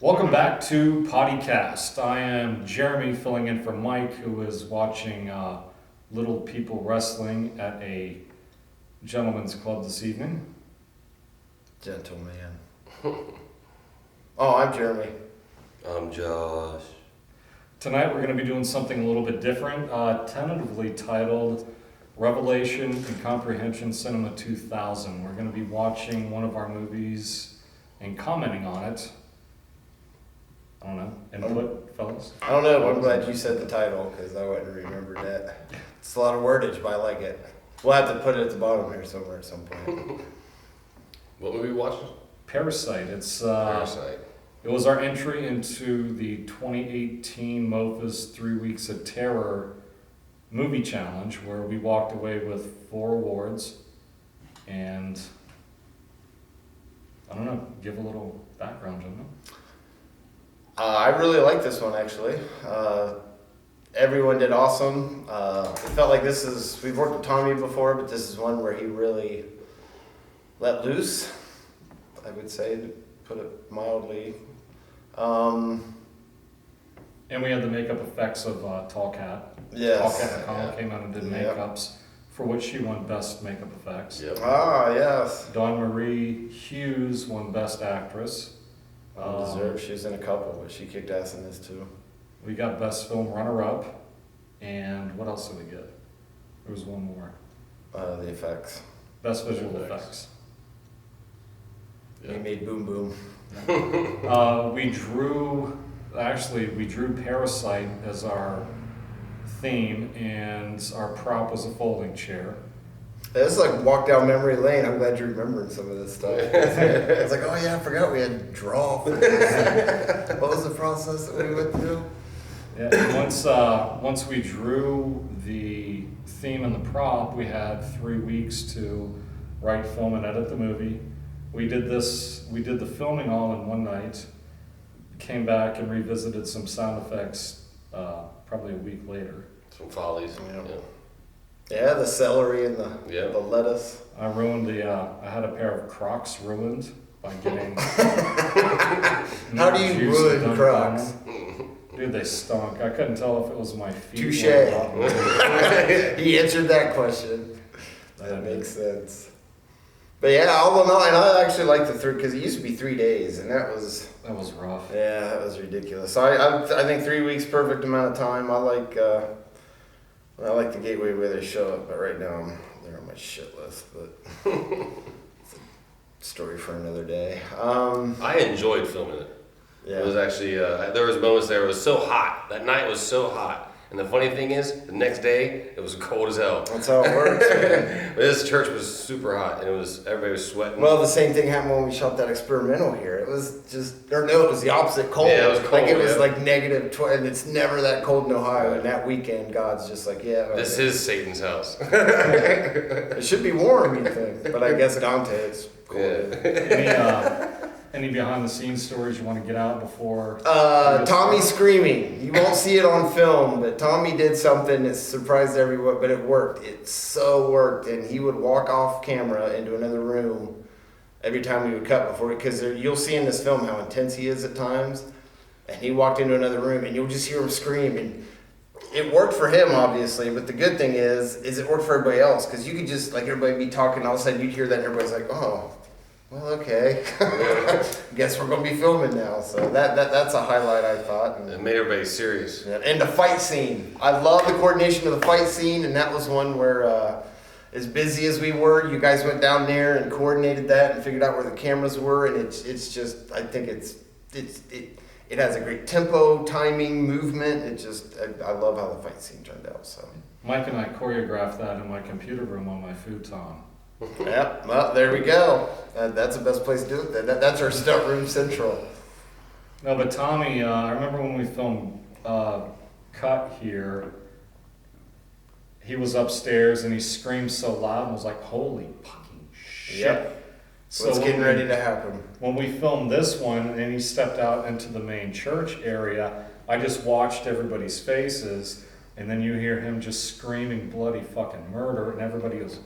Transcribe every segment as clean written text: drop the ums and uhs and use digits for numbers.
Welcome back to PottyCast. I am Jeremy filling in for Mike, who is watching Little People Wrestling at a gentleman's club this evening. Gentleman. Oh, I'm Jeremy. I'm Josh. Tonight we're going to be doing something a little bit different, tentatively titled Revelation and Comprehension Cinema 2000. We're going to be watching one of our movies and commenting on it. I don't know. Input, fellas? I don't know, but I'm glad you said the title because I wouldn't remember that. It's a lot of wordage, but I like it. We'll have to put it at the bottom here somewhere at some point. What movie we watching? Parasite. It's Parasite. It was our entry into the 2018 MOFA's 3 Weeks of Terror movie challenge, where we walked away with 4 awards. And I don't know, give a little background, gentlemen. I really like this one actually. Everyone did awesome. It felt like we've worked with Tommy before, but this is one where he really let loose, I would say, to put it mildly. And we had the makeup effects of Tall Cat. Yes. Tall Cat McConnell Yeah. came out and did Yep. makeups, for which she won Best Makeup Effects. Yep. Ah, yes. Dawn Marie Hughes won Best Actress. Well deserved. She was in a couple, but she kicked ass in this too. We got Best Film Runner-Up. And what else did we get? There was one more. The effects. Best Visual Effects. He made boom boom. We drew Parasite as our theme, and our prop was a folding chair. This is like walk down memory lane. I'm glad you're remembering some of this stuff. It's like, oh yeah, I forgot we had to draw for this. What was the process that we went through? Yeah, and once we drew the theme and the prop, we had 3 weeks to write, film, and edit the movie. We did the filming all in one night, came back and revisited some sound effects probably a week later. Some follies. Yeah. Yeah. Yeah, the celery and the Yeah. lettuce. I ruined I had a pair of Crocs ruined by getting. How do you juice ruin dumped Crocs? on them. Dude, they stunk. I couldn't tell if it was my feet. Touche. or the bottom. He answered that question. Yeah, That dude. makes sense. But yeah, all in all, and I actually like the because it used to be 3 days, and that was rough. yeah, that was ridiculous. So I think 3 weeks perfect amount of time. I like the gateway where they show up, but right now they're on my shit list. But it's a story for another day. I enjoyed filming it. Yeah. It was actually, there was moments there, it was so hot. That night was so hot. And the funny thing is, the next day, it was cold as hell. That's how it works. Man. But this church was super hot, and everybody was sweating. Well, the same thing happened when we shot that experimental here. It was it was the opposite cold. Yeah, it was cold, Like it was yeah. like negative 12, and it's never that cold in Ohio. And that weekend, God's just like, yeah. This is Satan's house. It should be warm, you think, but I guess Dante, it's cold. Yeah. Any behind the scenes stories you want to get out before? Tommy screaming. You won't see it on film, but Tommy did something that surprised everyone, but it worked. It so worked, and he would walk off camera into another room every time we would cut before, because you'll see in this film how intense he is at times, and he walked into another room, and you'll just hear him scream, and it worked for him, obviously, but the good thing is it worked for everybody else, because you could just, like, everybody be talking, all of a sudden you'd hear that, and everybody's like, oh, well, okay. Guess we're going to be filming now. So that's a highlight, I thought. It made everybody serious. And the fight scene. I love the coordination of the fight scene, and that was one where, as busy as we were, you guys went down there and coordinated that and figured out where the cameras were, and it's just, I think it has a great tempo, timing, movement. I love how the fight scene turned out. So. Mike and I choreographed that in my computer room on my futon. Yep, well, there we go. That's the best place to do it. That's our stunt room central. No, but Tommy, I remember when we filmed Cut here, he was upstairs and he screamed so loud and was like, holy fucking shit. Yep. So What's getting ready to happen? When we filmed this one and he stepped out into the main church area, I just watched everybody's faces, and then you hear him just screaming bloody fucking murder, and everybody goes,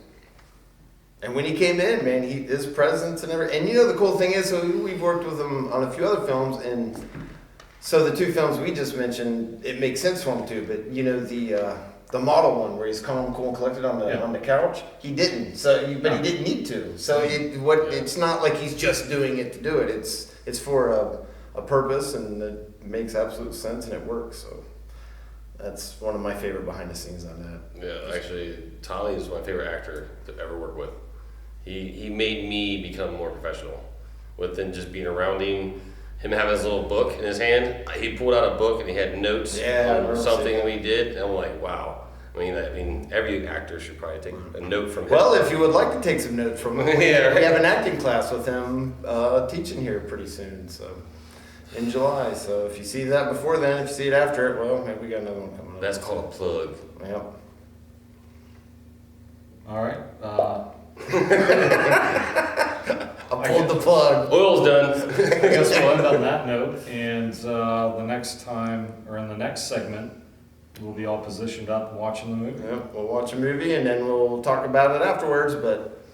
And when he came in, man, his presence and everything. And you know the cool thing is, so we've worked with him on a few other films, and so the 2 films we just mentioned, it makes sense for him too. But you know the model one where he's calm, cool, and collected on the couch, he didn't. So, he didn't need to. So it's not like he's just doing it to do it. It's for a purpose, and it makes absolute sense, and it works. So that's one of my favorite behind the scenes on that. Yeah, actually, Tommy is my favorite actor to ever work with. He made me become more professional within just being around him. Him having his little book in his hand, he pulled out a book and he had notes on something we did. And I'm like, wow. I mean, every actor should probably take a note from him. Well, if you would like to take some notes from him, we have an acting class with him teaching here pretty soon. So in July. So if you see that before then, if you see it after it, well, maybe we got another one coming up. That's called a plug. Yep. All right. I pulled the plug. Oil's done. I guess we'll end on that note, and the next time, or in the next segment, we'll be all positioned up watching the movie. Yep, we'll watch a movie and then we'll talk about it afterwards, but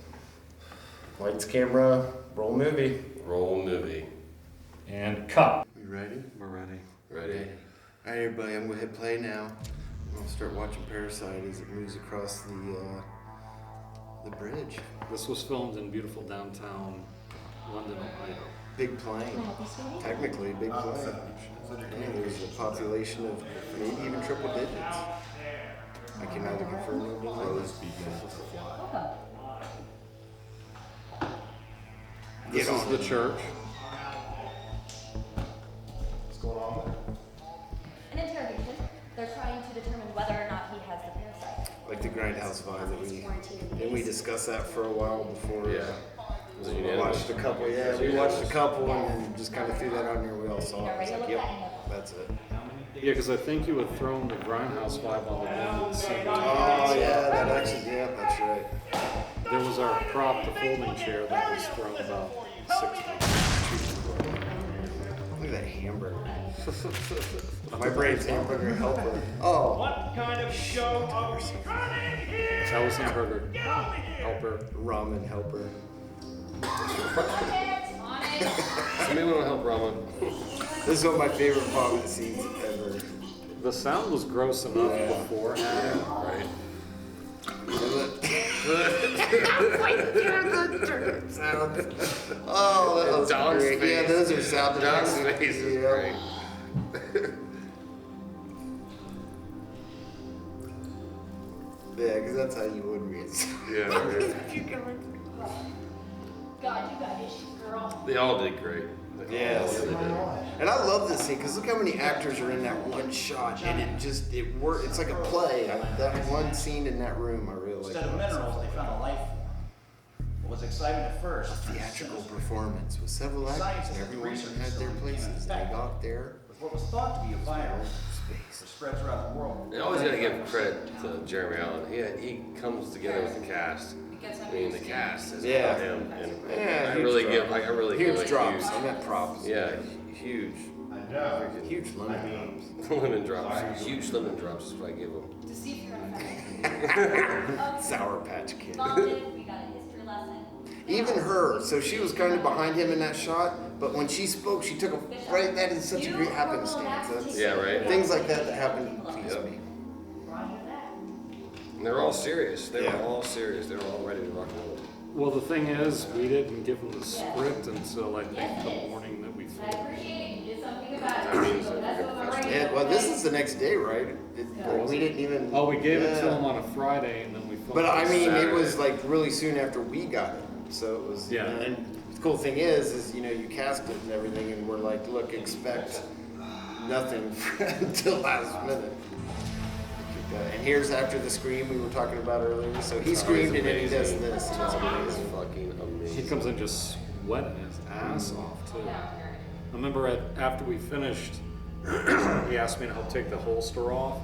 lights, camera, roll movie. Roll movie. And cut. You ready? We're ready. Ready? All right, everybody, I'm going to hit play now. I'll start watching Parasite as it moves across the bridge. This was filmed in beautiful downtown London, Ohio. Big plane. Technically, big plane. And there's a population of maybe even triple digits. I can neither confirm nor deny. This is the church. What's going on there? An interrogation. They're trying to determine whether or not he has the parasite. Like the Grindhouse vibe that didn't we discuss that for a while before? Yeah. Was it We unanimous? watched a couple, yeah, we watched a couple and then just kind of threw that on here, we all saw it, I was like, yep, that's it. Yeah, because I think you had thrown the Grindhouse vibe on the one scene. Oh, yeah, that actually, yeah, that's right. There was our prop, the folding chair, that was thrown about 6 months. Look at that hamburger. My brain's hamburger helper. Oh. What kind of show are we running here? That was hamburger helper. Ramen helper. Somebody want to help Rama? This is one of my favorite vomit scenes ever. The sound was gross enough beforehand. Right. Sound. Oh, that was Don's great. face. Yeah, those are sound Don's effects. face is Yeah. great. Yeah, because that's how you would read. Yeah, right. God, you got issues, girl. They all did great. Yes. They did. And I love this scene because look how many actors are in that one shot, and it works. It's like a play. That one scene in that room, I really like. Instead of minerals, they found a life form. What was exciting at first, Theatrical performance with several actors, and everyone had their places. They got there. with what was thought to be a virus Space. that spread throughout the world. You always got to give credit to Jeremy Allen. He comes together with the cast. I mean, the cast is Yeah. about him, and Yeah, I huge really drop. give Huge a drops. I huge, meant props. yeah, huge Huge lemon drops. lemon drops, huge lemon drops is what I give him. To see if you're affected. Sour Patch Kid. Mom did, we got a history lesson. Even her, so she was kind of behind him in that shot, but when she spoke, she took a right. That is such a great happenstance. That's, Yeah, right. Things like that happen please Yep. me. And they're all serious. They Yeah. were all serious. They were all ready to rock and roll. Well, the thing is, we didn't give them the script until I think the morning that we I filmed. appreciate it, you did something about it. That means So that that's you're what we're professional. bringing. Yeah, well, this is the next day, right? We didn't even. Oh, we gave it to Yeah. them on a Friday, and then we filmed. But I it mean, it Saturday. was like really soon after we got it, so it was. Yeah. And the cool thing is you know you cast it and everything, and we're like, look, expect nothing until last minute. And here's after the scream we were talking about earlier. So he screamed and then he does this. And it's It's amazing. fucking He amazing. comes in just sweating his ass off too. I remember after we finished, he asked me to help take the holster off.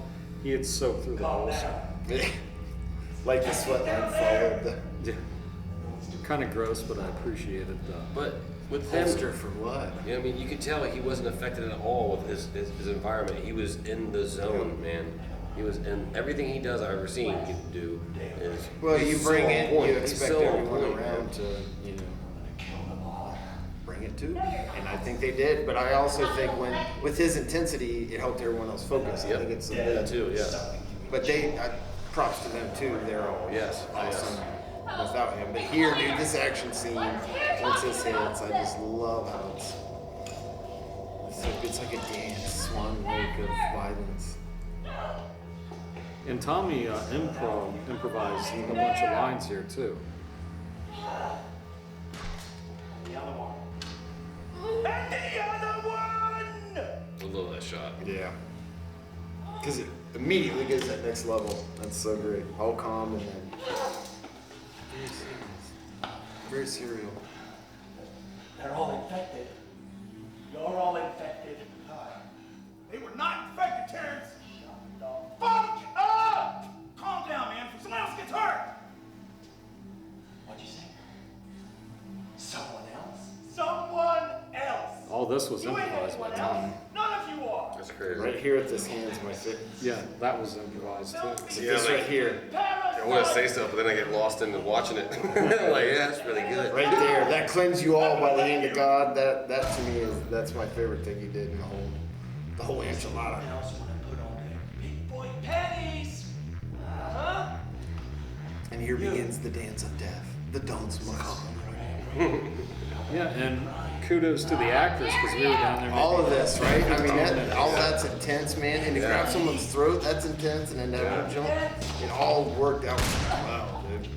He had soaked through the holster. Like the sweat line followed the Yeah. Kind of gross, but I appreciated the. But with him, holster for what? you know, I mean, you could tell he wasn't affected at all with his environment. He was in the zone, man. He was, and everything he does I've ever seen him do is. Well, you he's bring so it, on point. you He's expect so on everyone point, around man. to, bring it too. And I think they did, but I also think with his intensity, it helped everyone else focus. I Yep. think it's That too, yeah. But props to them too. They're all Yes, awesome without him. But here, dude, this action scene, once this hits, I just love how it's like a dance, swan lake of violence. And Tommy improvised a bunch of lines here too. The other one. And the other one! I love that shot. Yeah. Because it immediately goes to that next level. That's so great. All calm and then very serious. Very serial. They're all infected. You're all infected. They were not infected, Terrence. Shut the fuck up! Calm down, man, before someone else gets hurt. What'd you say? Someone else? Someone else. All this was You ain't improvised by anyone Tommy. else. None of you are. That's crazy. Right here at this hand's my fit. Yeah, that was improvised too. Yeah, This like- right here. I want to say stuff, but then I get lost into watching it. Like, yeah, that's really good. Right there. That cleanse you all by the hand of God. That to me that's my favorite thing he did in the whole enchilada. else want to put on their big boy panties? Huh? And here begins the dance of death. The dance macabre. Yeah, and kudos to the actors because we were down there. All of this, right? I mean, all Yeah. that's intense, man. And to Yeah. grab someone's throat, that's intense. And then to have a jump, it all worked out. Wow, dude.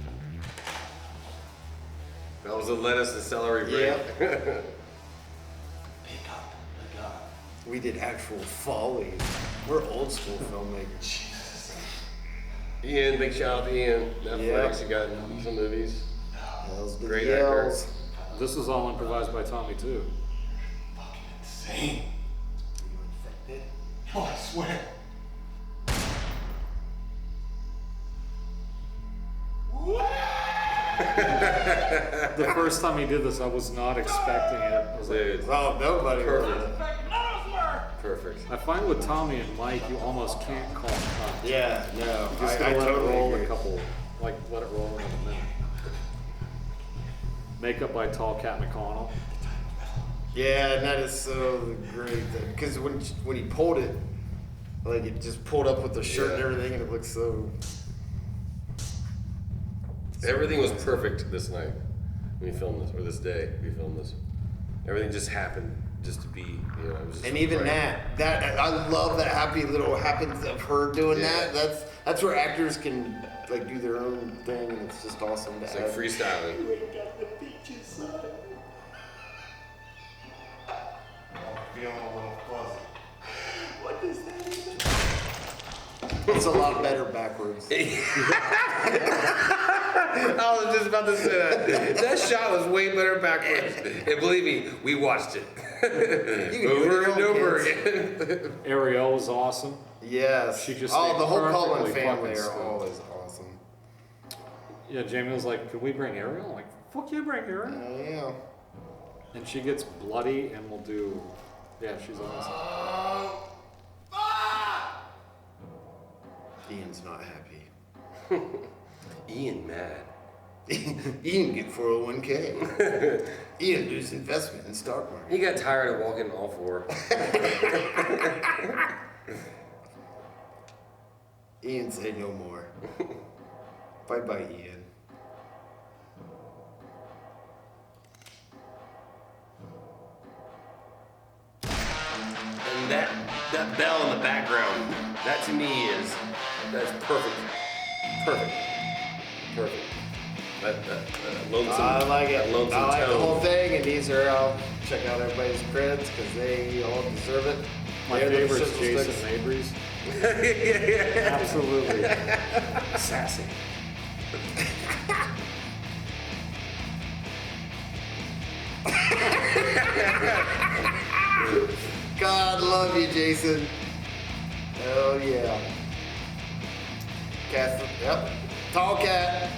That was the lettuce and celery break. Yeah. Pick up the gun. We did actual follies. We're old school filmmakers. Ian, big shout out to Ian. Netflix, Yeah. you got some movies. Hells to the Great yells. This was all improvised by Tommy too. Fucking insane. You infected? Oh, I swear. The first time he did this, I was not expecting it. I was like, Dude, Oh, nobody. Perfect. Infected. None of us were. perfect. I find with Tommy and Mike, you almost can't call them cut. Yeah, no. Just I gotta let totally it roll agree. a couple, like let it roll in a minute. Makeup by Tall Cat McConnell. Yeah, and that is so great. Because when he pulled it, like it just pulled up with the shirt and Yeah. everything, and it looks so. Everything was perfect this night when we filmed this, or this day we filmed this. Everything just happened just to be, you know. It was just And even right. that I love that happy little happens of her doing Yeah. that. That's where actors can like do their own thing, and it's just awesome to It's have. like freestyling. Feeling a little fuzzy. What does that mean? It's a lot better backwards. I was just about to say that. That shot was way better backwards. And believe me, we watched it. You can do it Over at and home, over kids. again. Ariel was awesome. Yes. She just the stayed whole Cullen perfectly family fucking are still. always awesome. Yeah, Jamie was like, "Can we bring Ariel?" I'm like, "Fuck yeah, bring Ariel." Yeah. And she gets bloody, and we'll do. Yeah, she's awesome. Ian's not happy. Ian mad. Ian get 401k. Ian does investment in stock market. He got tired of walking all four. Ian say no more. Bye bye, Ian. And that bell in the background, that to me that's perfect. Perfect. Perfect. That lonesome. I like it. That lonesome I like the tone. whole thing, and these are, I'll check out everybody's creds because they all deserve it. My They're the favorite is sizzle Jason sticks. Mabry's. Absolutely sassy. God love you, Jason. Hell yeah. Cat, yep. Tall cat.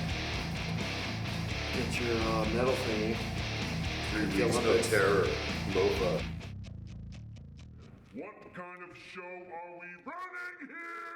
Get your metal thingy. 3 weeks no terror. MOFA. What kind of show are we running here?